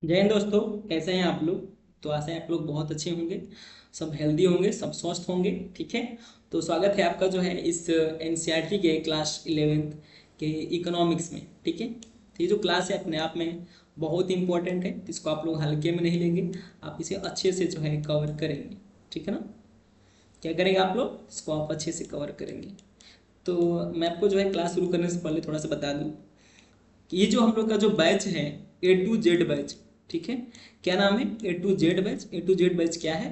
जय हिंद दोस्तों। कैसे हैं आप लोग? तो आशा है आप लोग बहुत अच्छे होंगे, सब हेल्दी होंगे, सब स्वस्थ होंगे। ठीक है। तो स्वागत है आपका जो है इस एनसीईआरटी के क्लास 11th के इकोनॉमिक्स में। ठीक है। तो ये जो क्लास है अपने आप में बहुत इंपॉर्टेंट है, तो इसको आप लोग हल्के में नहीं लेंगे, आप इसे अच्छे से जो है कवर करेंगे। ठीक है ना? क्या करेंगे आप लोग? इसको आप अच्छे से कवर करेंगे। तो मैं आपको जो है क्लास शुरू करने से पहले थोड़ा सा बता दूं कि ये जो हम लोग का जो बैच है, A to Z बैच। ठीक है। क्या नाम है? A to Z batch. A to Z batch क्या है?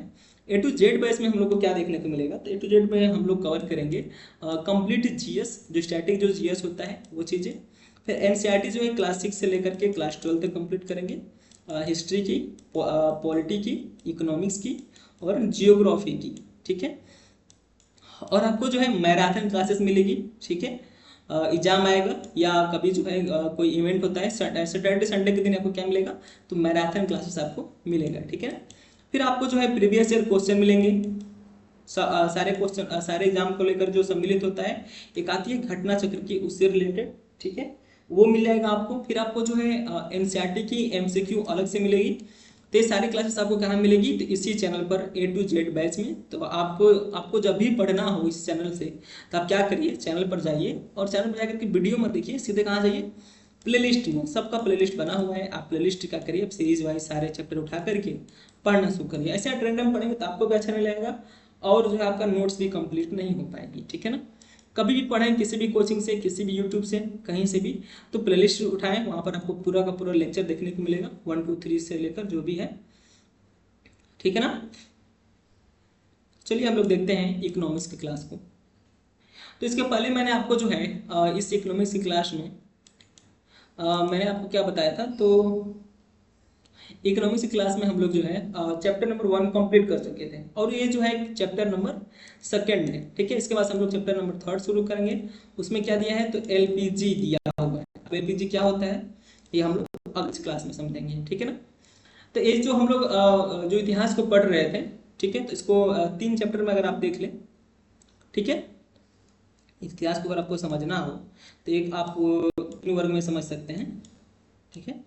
A to Z बैच में हम लोग को क्या देखने को मिलेगा? तो A to Z में हम लोग कवर करेंगे कंप्लीट जीएस, जो स्टैटिक जो जीएस होता है वो चीज़ें। फिर एनसीईआरटी जो है क्लास 6 से लेकर के क्लास 12 तक कंप्लीट करेंगे। हिस्ट्री की, पॉलिटी की, इकोनॉमिक्स की और जियोग्राफी की। ठीक है। और आपको जो है मैराथन क्लासेस मिलेगी। ठीक है। एग्जाम आएगा या कभी जो है कोई इवेंट होता है सैटरडे संडे के दिन आपको क्या मिलेगा? तो मैराथन क्लासेस आपको मिलेगा। ठीक है ना? फिर आपको जो है प्रीवियस ईयर क्वेश्चन मिलेंगे। सारे क्वेश्चन, सारे एग्जाम को लेकर जो सम्मिलित होता है, एक आती है घटना चक्र की, उससे रिलेटेड। ठीक है। वो मिल जाएगा आपको। फिर आपको जो है एनसीईआरटी की एमसीक्यू अलग से मिलेगी। तो ये सारी क्लासेस आपको कहाँ मिलेगी? तो इसी चैनल पर A to Z बैच में। तो आपको आपको जब भी पढ़ना हो इस चैनल से, तो आप क्या करिए, चैनल पर जाइए और चैनल पर जाकर के वीडियो मत देखिए, सीधे कहाँ जाइए? प्लेलिस्ट में। सबका प्लेलिस्ट बना हुआ है, आप प्लेलिस्ट क्या करिए, आप सीरीज वाइज सारे चैप्टर उठा करके पढ़ना शुरू करिए। ऐसे आप रैंडम पढ़ेंगे तो आपको भी अच्छा नहीं लगेगा और जो है आपका नोट्स भी कंप्लीट नहीं हो पाएगी। ठीक है ना? कभी भी पढ़ें, किसी भी कोचिंग से, किसी भी यूट्यूब से, कहीं से भी, तो प्लेलिस्ट उठाएं, वहाँ पर आपको पूरा का पूरा लेक्चर देखने को मिलेगा, 1 2 3 से लेकर जो भी है। ठीक है ना? चलिए हम लोग देखते हैं इकोनॉमिक्स की क्लास को। तो इसके पहले मैंने आपको जो है इस इकोनॉमिक्स की क्लास में मैंने आपको क्या बताया था? तो इकोनॉमिक्स की क्लास में हम लोग जो है चैप्टर नंबर 1 कंप्लीट कर चुके थे और ये जो है चैप्टर नंबर 2 है। ठीक है। इसके बाद हम लोग चैप्टर नंबर 3 शुरू करेंगे। उसमें क्या दिया है? तो एलपीजी दिया हुआ है। अब एलपीजी क्या होता है ये हम लोग अगली क्लास में समझेंगे। ठीक है ना? तो ये जो हम लोग जो इतिहास को पढ़ रहे थे, ठीक है, तो इसको 3 चैप्टर में अगर आप देख लें। ठीक है। इतिहास को अगर आपको समझना हो तो एक आप 3 वर्ग में समझ सकते हैं। ठीक है।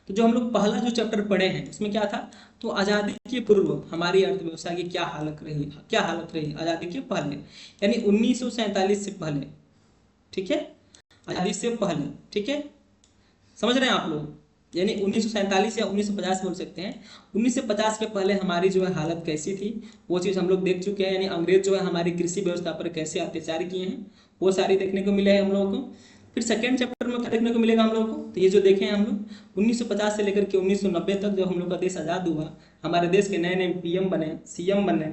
तो जो हम लोग पहला जो चैप्टर पढ़े हैं उसमें क्या था? तो आज़ादी के पूर्व हमारी अर्थव्यवस्था की क्या हालत रही, क्या हालत रही आज़ादी के पहले, यानी 1947 से पहले। ठीक है। आज़ादी से पहले। ठीक है। समझ रहे हैं आप लोग? यानी 1947 या 1950 बोल सकते हैं। 1950 के पहले हमारी जो है हालत कैसी थी, वो चीज़ हम लोग देख चुके हैं। यानी अंग्रेज जो है हमारी कृषि व्यवस्था पर कैसे अत्याचार किए हैं, वो सारी देखने को मिले हैं हम लोगों को। फिर सेकेंड चैप्टर में क्या देखने को मिलेगा हम लोगों को? तो ये जो देखे हैं हम लोग 1950 से लेकर के 1990 तक जब हम लोग का देश आज़ाद हुआ, हमारे देश के नए नए पीएम बने, सीएम बने,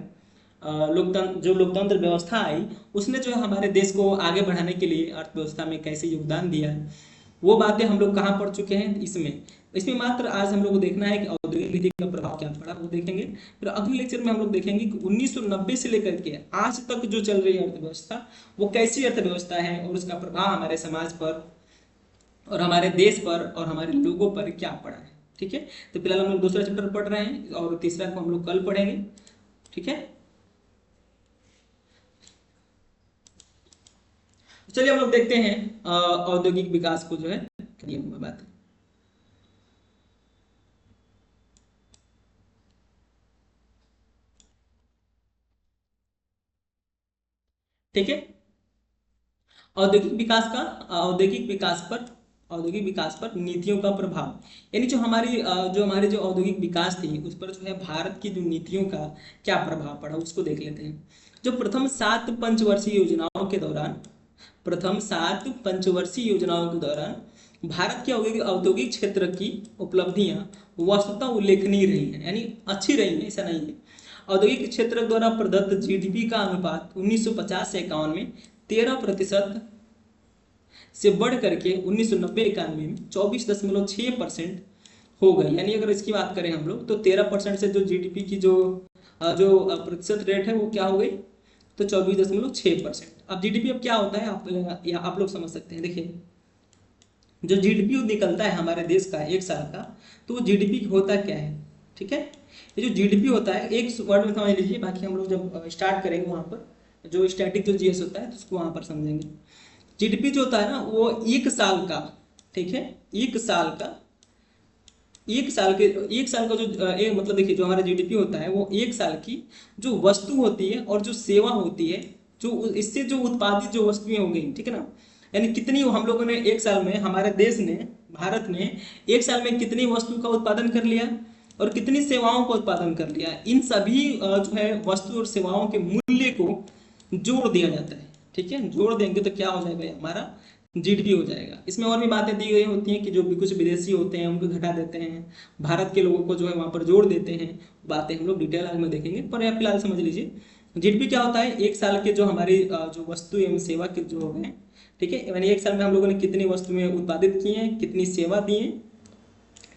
लोकतंत्र, जो लोकतंत्र व्यवस्था आई, उसने जो है हमारे देश को आगे बढ़ाने के लिए अर्थव्यवस्था में कैसे योगदान दिया है, वो बातें हम लोग कहाँ पढ़ चुके हैं? इसमें। इसमें मात्र आज हम लोग को देखना है कि औद्योगिक नीति का प्रभाव क्या पड़ा, वो देखेंगे। फिर अगले लेक्चर में हम लोग देखेंगे कि 1990 से लेकर के आज तक जो चल रही है अर्थव्यवस्था, वो कैसी अर्थव्यवस्था है और उसका प्रभाव हमारे समाज पर और हमारे देश पर और हमारे लोगों पर क्या पड़ा है। ठीक है। तो फिलहाल हम लोग दूसरा चैप्टर पढ़ रहे हैं और तीसरा को हम लोग कल पढ़ेंगे। ठीक है। तो चलिए हम लोग देखते हैं औद्योगिक विकास को जो है करिए बात। ठीक है। औद्योगिक विकास का, औद्योगिक विकास पर, औद्योगिक विकास पर नीतियों का प्रभाव, यानी जो हमारी जो हमारी जो औद्योगिक विकास थी उस पर जो है भारत की जो नीतियों का क्या प्रभाव पड़ा, उसको देख लेते हैं। जो प्रथम 7 पंचवर्षीय योजनाओं के दौरान, प्रथम 7 पंचवर्षीय योजनाओं के दौरान भारत की औद्योगिक औद्योगिक क्षेत्र की उपलब्धियां वस्तुतः उल्लेखनीय रही हैं, यानी अच्छी रही हैं, ऐसा नहीं है। औद्योगिक क्षेत्र द्वारा प्रदत्त जीडीपी का अनुपात 1950 से 51 में 13% से बढ़ करके 1990-91 में 24.6% हो गई। यानी अगर इसकी बात करें हम लोग तो 13% से जो जीडीपी की प्रतिशत रेट है वो क्या हो गई? तो 24.6%। अब जीडीपी अब क्या होता है आप लोग समझ सकते हैं। देखिए, जो जीडीपी निकलता है हमारे देश का एक साल का, तो वो जीडीपी होता क्या है? ठीक है। ये जो जीडीपी होता है एक वर्ड में समझ लीजिए, बाकी हम लोग जब स्टार्ट करेंगे वहाँ पर जो स्टैटिक जो जीएस होता है तो उसको वहाँ पर समझेंगे। जीडीपी जो होता है ना वो एक साल का, ठीक है, एक साल का एक साल का जो मतलब देखिए जो हमारा जीडीपी होता है वो एक साल की जो वस्तु होती है और जो सेवा होती है, जो इससे जो उत्पादित जो वस्तुएं हो गई, ठीक है ना, यानी कितनी हम लोगों ने एक साल में, हमारे देश ने, भारत ने एक साल में कितनी वस्तु का उत्पादन कर लिया और कितनी सेवाओं का उत्पादन कर लिया, इन सभी जो है वस्तु और सेवाओं के मूल्य को जोड़ दिया जाता है। ठीक है, जोड़ देंगे तो क्या हो जाएगा, हमारा जीडीपी हो जाएगा। इसमें और भी बातें दी गई होती हैं कि जो भी कुछ विदेशी होते हैं उनको घटा देते हैं, भारत के लोगों को जो है वहां पर जोड़ देते हैं। बातें हम लोग डिटेल आज में देखेंगे, पर आप फिलहाल समझ लीजिए जीडीपी क्या होता है, एक साल के जो हमारी जो वस्तु एवं सेवा के जो है, ठीक है, यानी एक साल में हम लोगों ने कितनी वस्तुएं उत्पादित की हैं, कितनी सेवा दी हैं,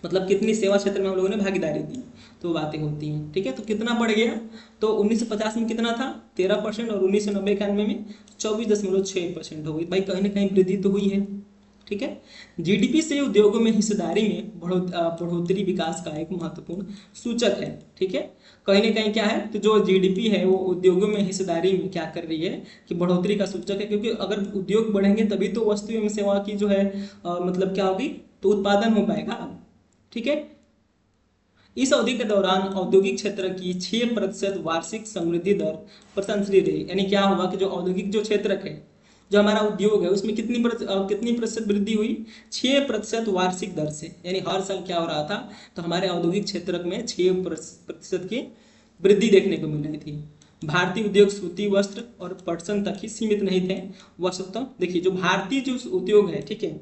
मतलब कितनी सेवा क्षेत्र में हम लोगों ने भागीदारी दी, तो बातें होती हैं। ठीक है, तो कितना बढ़ गया, तो 1950 में कितना था 13% और 1990-91 में 24.6% हो गई। भाई कहीं ना कहीं वृद्धि तो हुई है। ठीक है, जीडीपी से उद्योगों में हिस्सेदारी में बढ़ोतरी विकास का एक महत्वपूर्ण सूचक है। ठीक है, कहीं ना कहीं क्या है, तो जो जीडीपी है वो उद्योगों में हिस्सेदारी में क्या कर रही है कि बढ़ोतरी का सूचक है, क्योंकि अगर उद्योग बढ़ेंगे तभी तो वस्तु एवं सेवा की जो है मतलब क्या होगी, तो उत्पादन हो पाएगा। ठीक है, इस अवधि के दौरान औद्योगिक क्षेत्र की 6% वार्षिक समृद्धि दर प्रशंसनीय रही। यानी क्या हुआ कि जो औद्योगिक जो क्षेत्र है, जो हमारा उद्योग है, उसमें कितनी प्रतिशत वृद्धि हुई, 6% वार्षिक दर से। यानी हर साल क्या हो रहा था, तो हमारे औद्योगिक क्षेत्र में 6% की वृद्धि देखने को मिल रही थी। भारतीय उद्योग सूती वस्त्र और पटसन तक ही सीमित नहीं थे। वस्तुतः देखिए जो भारतीय जो उद्योग है, ठीक है,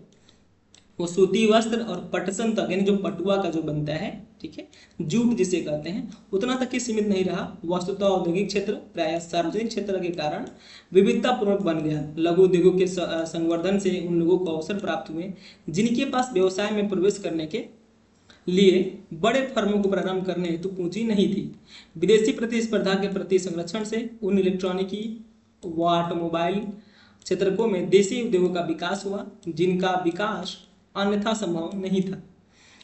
वो सूती वस्त्र और पटसन तक, यानी जो पटुआ का जो बनता है, ठीक है, जूट जिसे कहते हैं, उतना तक ही सीमित नहीं रहा। वस्तुतः औद्योगिक क्षेत्र प्राय सार्वजनिक क्षेत्र के कारण विविधता पूर्वक बन गया। लघु उद्योगों के संवर्धन से उन लोगों को अवसर प्राप्त हुए जिनके पास व्यवसाय में प्रवेश करने के लिए बड़े फर्मों को प्रारंभ करने हेतु पूंजी नहीं थी। विदेशी प्रतिस्पर्धा के प्रति संरक्षण से उन इलेक्ट्रॉनिकी व ऑटोमोबाइल क्षेत्रों में देशी उद्योगों का विकास हुआ जिनका विकास अन्यथा संभव नहीं था।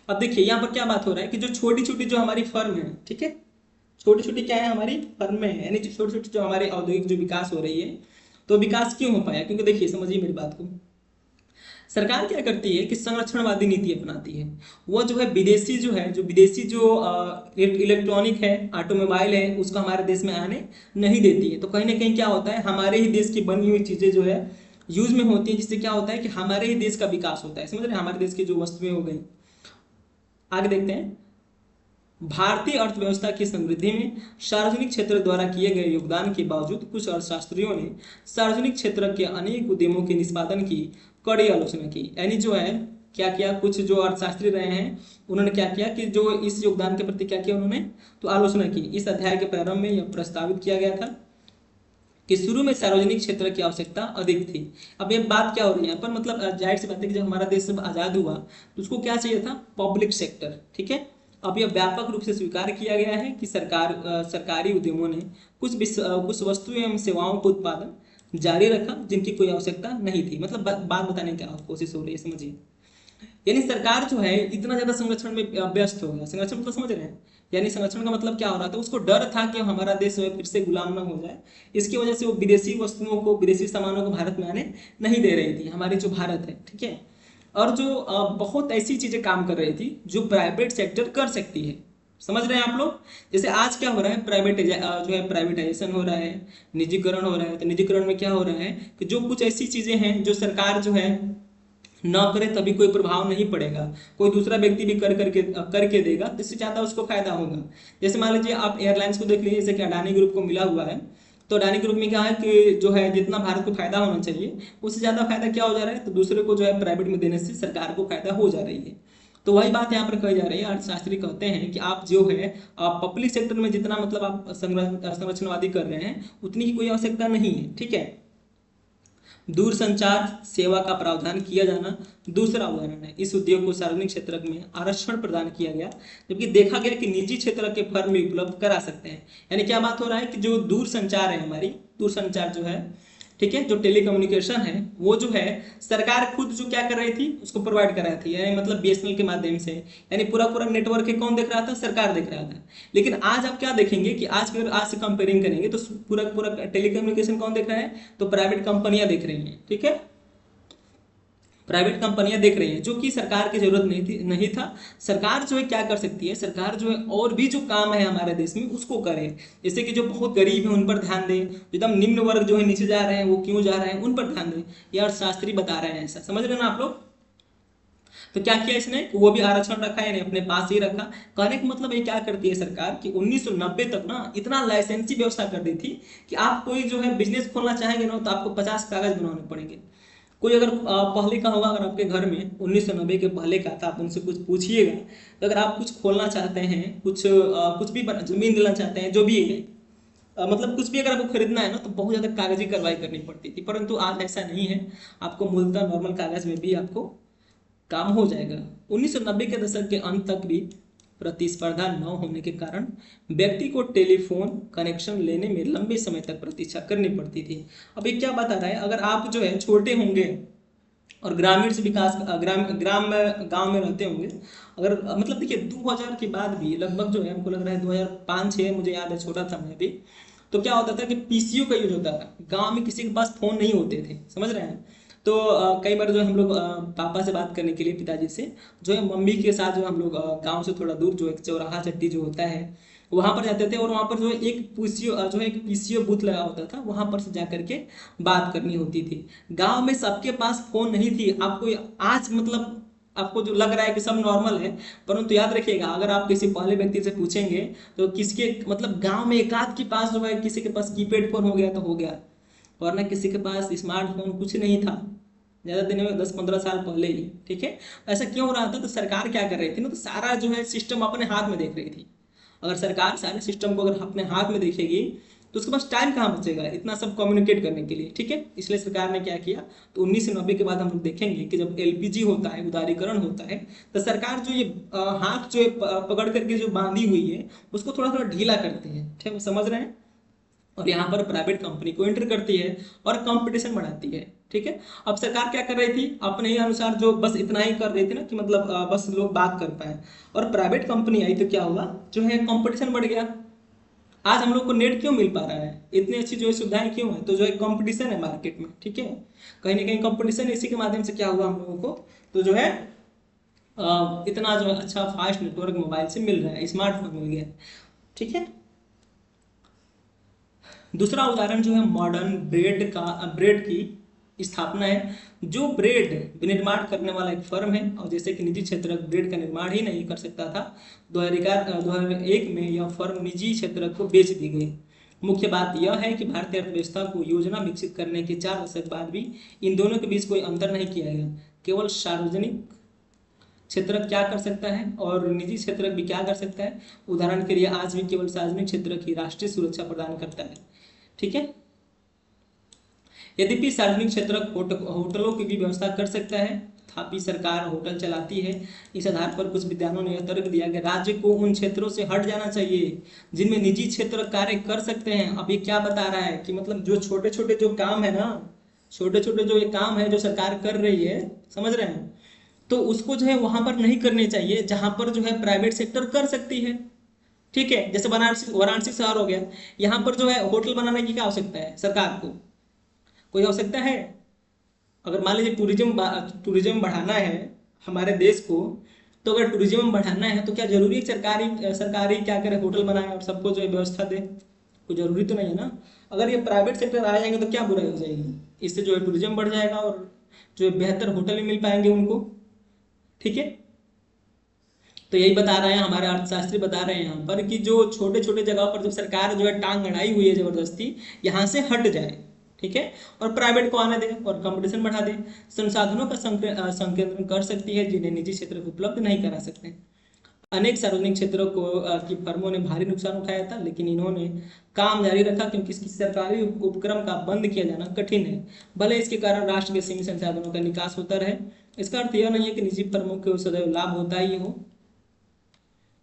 अब देखिए यहाँ पर क्या बात हो रहा है कि जो छोटी छोटी जो हमारी फर्म है, ठीक है, छोटी छोटी क्या है हमारी फर्म है, यानी छोटी छोटी जो हमारे औद्योगिक जो विकास हो रही है, तो विकास क्यों हो पाया, क्योंकि देखिए समझिए मेरी बात को, सरकार क्या करती है कि संरक्षणवादी नीति अपनाती है। वो जो है विदेशी जो इलेक्ट्रॉनिक है, ऑटोमोबाइल है, उसको हमारे देश में आने नहीं देती है। तो कहीं ना कहीं क्या होता है, हमारे ही देश की बनी हुई चीजें जो है यूज में होती है, जिससे क्या होता है कि हमारे ही देश का विकास होता है। समझ रहे हैं, हमारे देश की जो वस्तुएं हो गई। आगे देखते हैं, भारतीय अर्थव्यवस्था की समृद्धि में सार्वजनिक क्षेत्र द्वारा किए गए योगदान के बावजूद कुछ अर्थशास्त्रियों ने सार्वजनिक क्षेत्र के अनेक उद्यमों के निष्पादन की कड़ी आलोचना की। यानी जो है क्या किया, कुछ जो अर्थशास्त्री रहे हैं उन्होंने क्या किया कि जो इस योगदान के प्रति क्या किया उन्होंने, तो आलोचना की। इस अध्याय के प्रारंभ में यह प्रस्तावित किया गया था कि शुरू में सार्वजनिक क्षेत्र की आवश्यकता अधिक थी। अब ये बात क्या हो रही है यहाँ पर, मतलब जाहिर सी बात है कि जब हमारा देश सब आज़ाद हुआ तो उसको क्या चाहिए था, पब्लिक सेक्टर। ठीक है, अब यह व्यापक रूप से स्वीकार किया गया है कि सरकारी उद्यमों ने कुछ वस्तुएं एवं सेवाओं को उत्पादन जारी रखा जिनकी कोई आवश्यकता नहीं थी। मतलब बात बताने की कोशिश हो रही है, समझिए। यानी सरकार जो है इतना ज्यादा संरक्षण में व्यस्त हो गया। संरक्षण मतलब समझ रहे हैं, यानी संरक्षण का मतलब क्या हो रहा था, उसको डर था कि हमारा देश जो है फिर से गुलाम ना हो जाए। इसकी वजह से वो विदेशी वस्तुओं को, विदेशी सामानों को भारत में आने नहीं दे रही थी, हमारी जो भारत है, ठीक है। और जो बहुत ऐसी चीजें काम कर रही थी जो प्राइवेट सेक्टर कर सकती है। समझ रहे हैं आप लोग, जैसे आज क्या हो रहा है, जो है प्राइवेटाइजेशन हो रहा है, निजीकरण हो रहा है। तो निजीकरण में क्या हो रहा है कि जो कुछ ऐसी चीजें हैं जो सरकार जो है न करे तभी कोई प्रभाव नहीं पड़ेगा, कोई दूसरा व्यक्ति भी करके देगा तो इससे ज्यादा उसको फायदा होगा। जैसे मान लीजिए आप एयरलाइंस को देख लीजिए, जैसे कि अडानी ग्रुप को मिला हुआ है, तो अडानी ग्रुप में क्या है कि जो है जितना भारत को फायदा होना चाहिए उससे ज्यादा फायदा क्या हो जा रहा है, तो दूसरे को जो है प्राइवेट में देने से सरकार को फायदा हो जा रही है। तो वही बात यहाँ पर कही जा रही है। अर्थशास्त्री कहते हैं कि आप जो है पब्लिक सेक्टर में जितना मतलब आप संरक्षणवादी कर रहे हैं उतनी की कोई आवश्यकता नहीं है। ठीक है, दूरसंचार सेवा का प्रावधान किया जाना दूसरा उदाहरण है। इस उद्योग को सार्वजनिक क्षेत्र में आरक्षण प्रदान किया गया, जबकि देखा गया कि निजी क्षेत्र के फर्म भी उपलब्ध करा सकते हैं। यानी क्या बात हो रहा है कि जो दूरसंचार है, हमारी दूरसंचार जो है, ठीक है, जो टेलीकम्युनिकेशन है, वो जो है सरकार खुद जो क्या कर रही थी उसको प्रोवाइड कर रही थी, यानी मतलब बीएसएनएल के माध्यम से। यानी पूरा पूरा नेटवर्क है, कौन देख रहा था, सरकार देख रहा था। लेकिन आज आप क्या देखेंगे कि आज से कंपेयरिंग करेंगे तो पूरा पूरा टेलीकम्युनिकेशन कौन देख रहा है, तो प्राइवेट कंपनियां देख रही हैं। ठीक है, प्राइवेट कंपनियां देख रही हैं, जो कि सरकार की जरूरत नहीं था। सरकार जो है क्या कर सकती है, सरकार जो है और भी जो काम है हमारे देश में उसको करे। जैसे कि जो बहुत गरीब है उन पर ध्यान दें, एकदम निम्न वर्ग जो है नीचे जा रहे हैं वो क्यों जा रहे हैं उन पर ध्यान दें। ये अर्थशास्त्री बता रहे हैं, ऐसा समझ रहे हैं ना आप लोग। तो क्या किया इसने, वो भी आरक्षण रखा है, यानी अपने पास ही रखा। कहने का मतलब ये क्या करती है सरकार कि 1990 तक ना इतना लाइसेंसी व्यवस्था कर दी थी कि आप कोई जो है बिजनेस खोलना चाहेंगे ना तो आपको 50 कागज बनवाने पड़ेंगे। कोई अगर पहले का होगा, अगर आपके घर में 1990 के पहले का था, आप उनसे कुछ पूछिएगा तो अगर आप कुछ खोलना चाहते हैं, कुछ भी जमीन लेना चाहते हैं, जो भी है, मतलब कुछ भी अगर आपको खरीदना है ना तो बहुत ज़्यादा कागजी कार्रवाई करनी पड़ती थी। परंतु आज ऐसा नहीं है, आपको मूलतः नॉर्मल कागज में भी आपको काम हो जाएगा। 1990 के दशक के अंत तक भी प्रतिस्पर्धा न होने के कारण व्यक्ति को टेलीफोन कनेक्शन लेने में लंबे समय तक प्रतीक्षा करनी पड़ती थी। अब ये क्या बता रहा है, अगर आप जो है छोटे होंगे और ग्रामीण से विकास ग्राम में गांव में रहते होंगे, अगर मतलब देखिए 2000 के बाद भी लगभग जो है, हमको लग रहा है 2005-6, मुझे याद है छोटा था मैं भी, तो क्या होता था कि पीसीओ का यूज होता था। गांव में किसी के पास फोन नहीं होते थे, समझ रहे हैं। तो कई बार जो है हम लोग पापा से बात करने के लिए, पिताजी से, जो है मम्मी के साथ जो हम लोग गांव से थोड़ा दूर जो एक चौराहा चट्टी जो होता है वहां पर जाते थे, और वहां पर जो है एक पीसीओ जो है एक पीसीओ बूथ लगा होता था, वहां पर से जा करके बात करनी होती थी। गांव में सबके पास फोन नहीं थी। आपको आज मतलब आपको जो लग रहा है कि सब नॉर्मल है, परंतु याद रखिएगा अगर आप किसी पहले व्यक्ति से पूछेंगे तो किसके मतलब गांव में एक आध के पास जो है, किसी के पास कीपैड फोन हो गया तो हो गया, वरना किसी के पास स्मार्टफोन कुछ नहीं था ज़्यादा दिन में, 10-15 साल पहले ही। ठीक है, ऐसा क्यों हो रहा था, तो सरकार क्या कर रही थी ना, तो सारा जो है सिस्टम अपने हाथ में देख रही थी। अगर सरकार सारे सिस्टम को अगर अपने हाथ में देखेगी तो उसके पास टाइम कहाँ बचेगा इतना सब कम्युनिकेट करने के लिए। ठीक है, इसलिए सरकार ने क्या किया, तो 1990 के बाद हम लोग देखेंगे कि जब एलपीजी होता है, उदारीकरण होता है, तो सरकार जो ये हाथ जो है पकड़ करके जो बांधी हुई है उसको थोड़ा थोड़ा ढीला करते हैं। ठीक है, समझ रहे हैं। और यहाँ पर प्राइवेट कंपनी को एंटर करती है और कंपटीशन बढ़ाती है। ठीक है, अब सरकार क्या कर रही थी, अपने ही अनुसार जो बस इतना ही कर रही थी ना कि मतलब बस लोग बात कर पाए, और प्राइवेट कंपनी आई तो क्या हुआ, जो है कंपटीशन बढ़ गया। आज हम लोग को नेट क्यों मिल पा रहा है, इतनी अच्छी जो है सुविधाएं क्यों है, तो जो है कंपटीशन है मार्केट में। ठीक है, कहीं ना कहीं कंपटीशन, इसी के माध्यम से क्या हुआ हम लोगों को, तो जो है इतना जो है अच्छा फास्ट नेटवर्क मोबाइल से मिल रहा है, स्मार्टफोन मिल गया। ठीक है, दूसरा उदाहरण जो है मॉडर्न ब्रेड की स्थापना है। जो ब्रेड विनिर्माण करने वाला एक फर्म है, और जैसे कि निजी क्षेत्र ब्रेड का निर्माण ही नहीं कर सकता था, 2001 में यह फर्म निजी क्षेत्र को बेच दी गई। मुख्य बात यह है कि भारतीय अर्थव्यवस्था को योजना विकसित करने के 4 दशक बाद भी इन दोनों के बीच कोई अंतर नहीं किया गया। केवल सार्वजनिक क्षेत्र क्या कर सकता है और निजी क्षेत्र भी क्या कर सकता है। उदाहरण के लिए आज भी केवल सार्वजनिक क्षेत्र की राष्ट्रीय सुरक्षा प्रदान करता है। ठीक है, यद्यपि सार्वजनिक क्षेत्र होटलों की भी व्यवस्था कर सकता है, तथापि सरकार होटल चलाती है। इस आधार पर कुछ विद्वानों ने यह तर्क दिया कि राज्य को उन क्षेत्रों से हट जाना चाहिए जिनमें निजी क्षेत्र कार्य कर सकते हैं। अब ये क्या बता रहा है कि मतलब जो छोटे छोटे जो काम है ना, छोटे छोटे जो ये काम है जो सरकार कर रही है, समझ रहे हैं, तो उसको जो है वहां पर नहीं करने चाहिए जहां पर जो है प्राइवेट सेक्टर कर सकती है। ठीक है, जैसे वाराणसी शहर हो गया, यहाँ पर जो है होटल बनाने की क्या आवश्यकता है सरकार को, कोई आवश्यकता है। अगर मान लीजिए टूरिज्म बढ़ाना है हमारे देश को, तो अगर टूरिज्म बढ़ाना है तो क्या जरूरी है सरकारी सरकारी क्या करे, होटल बनाए और सबको जो है व्यवस्था दे, कोई जरूरी तो नहीं है ना। अगर ये प्राइवेट सेक्टर आ जाएंगे तो क्या बुराई हो जाएगी, इससे जो है टूरिज्म बढ़ जाएगा और जो है बेहतर होटल भी मिल पाएंगे उनको। ठीक है, तो यही बता रहे हैं हमारे अर्थशास्त्री, बता रहे हैं यहाँ पर कि जो छोटे छोटे जगह पर जब सरकार जो है टांग अड़ाई हुई है जबरदस्ती, यहाँ से हट जाए। ठीक है, और प्राइवेट को आने दे और कंपटीशन बढ़ा दे, संसाधनों का संकेंद्रण कर सकती है जिन्हें निजी क्षेत्र को उपलब्ध नहीं करा सकते। अनेक सार्वजनिक क्षेत्रों को की फर्मों ने भारी नुकसान उठाया था, लेकिन इन्होंने काम जारी रखा क्योंकि इसकी सरकारी उपक्रम का बंद किया जाना कठिन है, भले इसके कारण राष्ट्र के सीमित संसाधनों का निकास होता रहे। इसका अर्थ यह नहीं है कि निजी फर्मों को सदैव लाभ होता ही हो।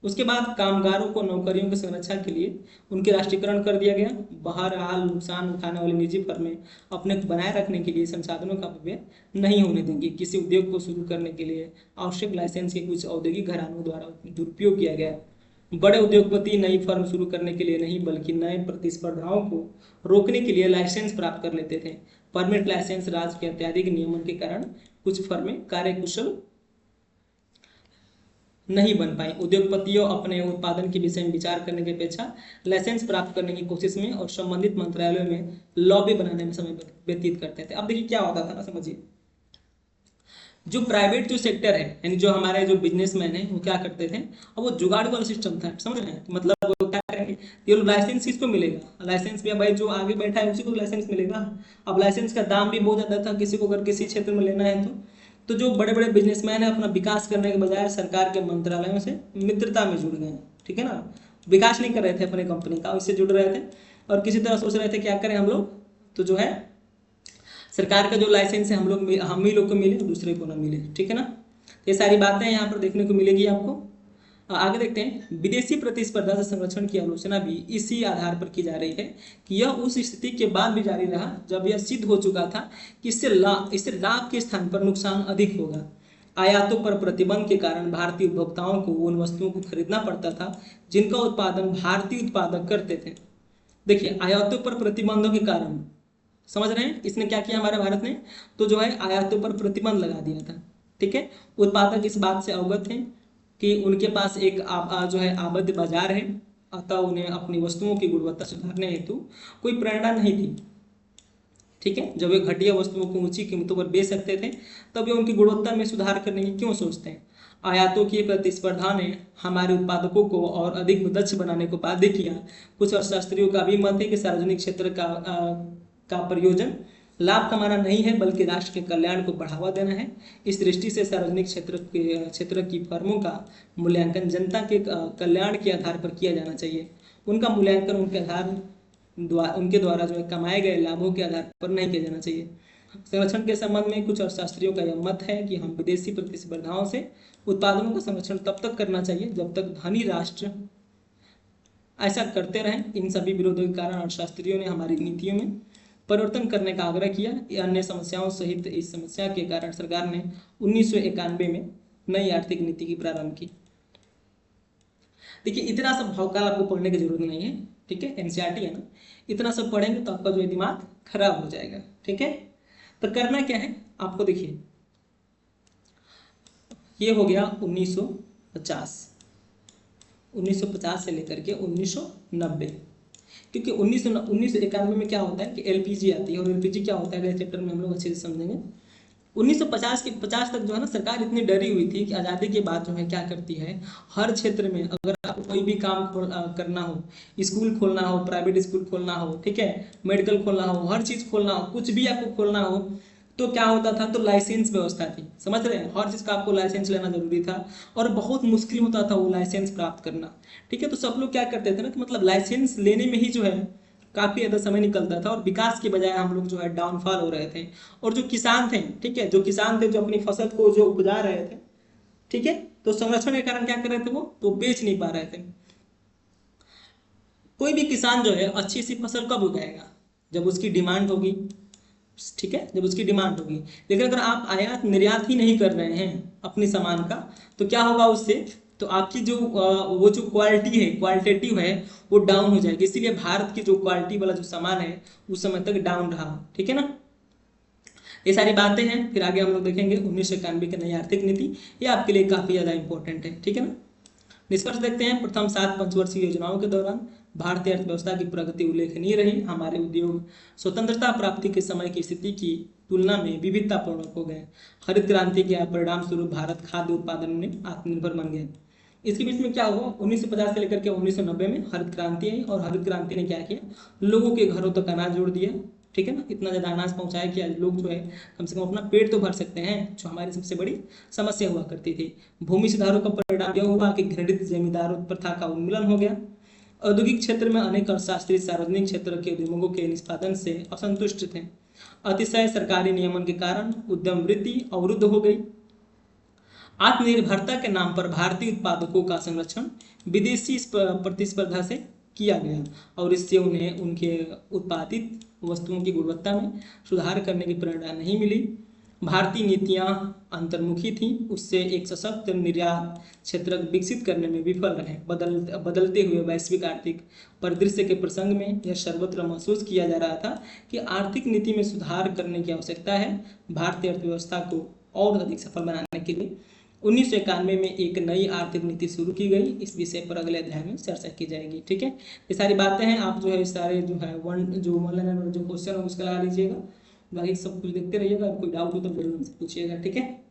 उसके बाद कामगारों को नौकरियों की संरक्षा के लिए उनके राष्ट्रीयकरण कर दिया गया। बहरहाल नुकसान उठाने वाली निजी फर्में अपने को बनाए रखने के लिए संसाधनों का अपव्यय नहीं होने देंगी। किसी उद्योग को शुरू करने के लिए आवश्यक लाइसेंस के कुछ औद्योगिक घरानों द्वारा दुरुपयोग किया गया। बड़े उद्योगपति नई फर्म शुरू करने के लिए नहीं बल्कि नए प्रतिस्पर्धाओं को रोकने के लिए लाइसेंस प्राप्त कर लेते थे। परमिट लाइसेंस राज्य के अत्यधिक नियमन के कारण कुछ फर्में कार्यकुशल नहीं बन पाई। उद्योगपतियों अपने उत्पादन के विषय में विचार करने की अपेक्षा लाइसेंस प्राप्त करने की कोशिश में और संबंधित मंत्रालयों में लॉबी बनाने में समय व्यतीत करते थे। अब देखिए क्या होता था ना, समझिए, जो प्राइवेट जो सेक्टर है यानी जो हमारे जो बिजनेसमैन है वो क्या करते थे, अब वो जुगाड़ वाला सिस्टम था, समझ रहे हैं, मतलब वो क्या करेंगे, ये लाइसेंस किसको मिलेगा, लाइसेंस भी भाई जो आगे बैठा है उसी को लाइसेंस मिलेगा। अब लाइसेंस का दाम भी बहुत ज़्यादा था, किसी को अगर किसी क्षेत्र में लेना है तो जो बड़े बड़े बिजनेसमैन है अपना विकास करने के बजाय सरकार के मंत्रालयों से मित्रता में जुड़ गए, ठीक है ना, विकास नहीं कर रहे थे अपने कंपनी का, उससे जुड़ रहे थे और किसी तरह सोच रहे थे क्या करें हम लोग, तो जो है सरकार का जो लाइसेंस है हम ही लोग को मिले, दूसरे को ना मिले, ठीक है ना। ये सारी बातें यहाँ पर देखने को मिलेगी आपको। आगे देखते हैं, विदेशी प्रतिस्पर्धा से संरक्षण की आलोचना भी इसी आधार पर की जा रही है कि यह उस स्थिति के बाद भी जारी रहा जब यह सिद्ध हो चुका था कि इससे लाभ के स्थान पर नुकसान अधिक होगा। आयातों पर प्रतिबंध के कारण भारतीय उपभोक्ताओं को उन वस्तुओं को खरीदना पड़ता था जिनका उत्पादन भारतीय उत्पादक करते थे। देखिए, आयातों पर प्रतिबंधों के कारण, समझ रहे हैं, इसने क्या किया हमारे भारत ने, तो जो है आयातों पर प्रतिबंध लगा दिया था, ठीक है। उत्पादक इस बात से अवगत हैं कि उनके पास एक जो है आबद्ध बाजार है, अतः उन्हें अपनी वस्तुओं की गुणवत्ता सुधारने हेतु कोई प्रेरणा नहीं थी, ठीक है। जब वे घटिया वस्तुओं को ऊंची कीमतों पर बेच सकते थे तब वे उनकी गुणवत्ता में सुधार करने की क्यों सोचते हैं। आयातों की प्रतिस्पर्धा ने हमारे उत्पादकों को और अधिक दक्ष बनाने को बाध्य किया। कुछ अर्थशास्त्रियों का भी मत है कि सार्वजनिक क्षेत्र का प्रयोजन लाभ कमाना नहीं है बल्कि राष्ट्र के कल्याण को बढ़ावा देना है। इस दृष्टि से सार्वजनिक क्षेत्र की फर्मों का मूल्यांकन जनता के कल्याण के आधार पर किया जाना चाहिए। उनका मूल्यांकन उनके द्वारा जो है कमाए गए लाभों के आधार पर नहीं किया जाना चाहिए। संरक्षण के संबंध में कुछ अर्थशास्त्रियों का यह मत है कि हम विदेशी प्रतिस्पर्धाओं से उत्पादनों का संरक्षण तब तक करना चाहिए जब तक धनी राष्ट्र ऐसा करते रहें। इन सभी विरोधों के कारण अर्थशास्त्रियों ने हमारी नीतियों में परिवर्तन करने का आग्रह किया। अन्य समस्याओं सहित इस समस्या के कारण सरकार ने 1991 में नई आर्थिक नीति की प्रारंभ की। देखिए, इतना सब भौकाल आपको पढ़ने की जरूरत नहीं है, ठीक है, एनसीईआरटी है ना, इतना सब पढ़ेंगे तो आपका जो दिमाग खराब हो जाएगा, ठीक है। तो करना क्या है आपको, देखिए ये हो गया 1950 से लेकर के 1990, क्योंकि 1991 में क्या होता है कि एलपीजी आती है, और एलपीजी क्या होता है अगले चैप्टर में हम लोग अच्छे से समझेंगे। 1950 तक जो है ना सरकार इतनी डरी हुई थी कि आज़ादी के बाद जो है क्या करती है, हर क्षेत्र में अगर आपको कोई भी काम करना हो, स्कूल खोलना हो, प्राइवेट स्कूल खोलना हो, ठीक है, मेडिकल खोलना हो, हर चीज़ खोलना हो, कुछ भी आपको खोलना हो तो क्या होता था, तो लाइसेंस व्यवस्था थी, समझ रहे हैं, हर चीज़ का आपको लाइसेंस लेना जरूरी था और बहुत मुश्किल होता था वो लाइसेंस प्राप्त करना, ठीक है। तो सब लोग क्या करते थे ना कि मतलब लाइसेंस लेने में ही जो है काफ़ी ज़्यादा समय निकलता था और विकास के बजाय हम लोग जो है डाउनफॉल हो रहे थे। और जो किसान थे, ठीक है, जो किसान थे जो अपनी फसल को जो उपजा रहे थे, ठीक है, तो संरक्षण के कारण क्या कर रहे थे वो, तो बेच नहीं पा रहे थे। कोई भी किसान जो है अच्छी सी फसल कब उगाएगा, जब उसकी डिमांड होगी, ठीक है, जब उसकी डिमांड होगी। लेकिन अगर आप आयात निर्यात ही नहीं कर रहे हैं अपने सामान का तो क्या होगा उससे, तो आपकी जो वो जो क्वालिटी है, क्वालिटेटिव है, वो डाउन हो जाएगी। इसीलिए भारत की जो क्वालिटी वाला जो सामान है उस समय तक डाउन रहा, ठीक है ना। ये सारी बातें हैं, फिर आगे हम लोग देखेंगे 1991 की नई आर्थिक नीति, ये आपके लिए काफ़ी ज़्यादा इंपॉर्टेंट है, ठीक है ना। निष्कर्ष देखते हैं, प्रथम 7 पंचवर्षीय योजनाओं के दौरान भारतीय अर्थव्यवस्था की प्रगति उल्लेखनीय रही। हमारे उद्योग स्वतंत्रता प्राप्ति के समय की स्थिति की तुलना में विविधतापूर्ण हो गए। हरित क्रांति के परिणाम स्वरूप भारत खाद्य उत्पादन में आत्मनिर्भर बन गया। इसके बीच में क्या हुआ, 1950 से लेकर के 1990 में हरित क्रांति आई और हरित क्रांति ने क्या किया, लोगों के घरों तक अनाज जोड़ दिया, ठीक है ना, इतना ज़्यादा अनाज पहुंचाया कि आज लोग जो है कम से कम अपना पेट तो भर सकते हैं, जो हमारी सबसे बड़ी समस्या हुआ करती थी। भूमि सुधारों का परिणाम यह हुआ कि घृणित जमींदार प्रथा का उन्मूलन हो गया। औद्योगिक क्षेत्र में अनेक अर्थशास्त्री सार्वजनिक क्षेत्र के उद्यमों के निष्पादन से असंतुष्ट थे। अतिशय सरकारी नियमन के कारण उद्यम वृद्धि अवरुद्ध हो गई। आत्मनिर्भरता के नाम पर भारतीय उत्पादकों का संरक्षण विदेशी प्रतिस्पर्धा से किया गया और इससे उन्हें उनके उत्पादित वस्तुओं की गुणवत्ता में सुधार करने की प्रेरणा नहीं मिली। भारतीय नीतियां अंतर्मुखी थीं, उससे एक सशक्त निर्यात क्षेत्र विकसित करने में विफल रहे। बदलते हुए वैश्विक आर्थिक परिदृश्य के प्रसंग में यह सर्वत्र महसूस किया जा रहा था कि आर्थिक नीति में सुधार करने की आवश्यकता है। भारतीय अर्थव्यवस्था को और अधिक सफल बनाने के लिए 1991 में एक नई आर्थिक नीति शुरू की गई। इस विषय पर अगले अध्याय में चर्चा की जाएगी। ठीक है, ये सारी बातें हैं, आप जो है सारे जो है वन जो क्वेश्चन है उसका लगा लीजिएगा, बाकी सब कुछ देखते रहिएगा। कोई डाउट हो तो जरूर पूछिएगा। ठीक है।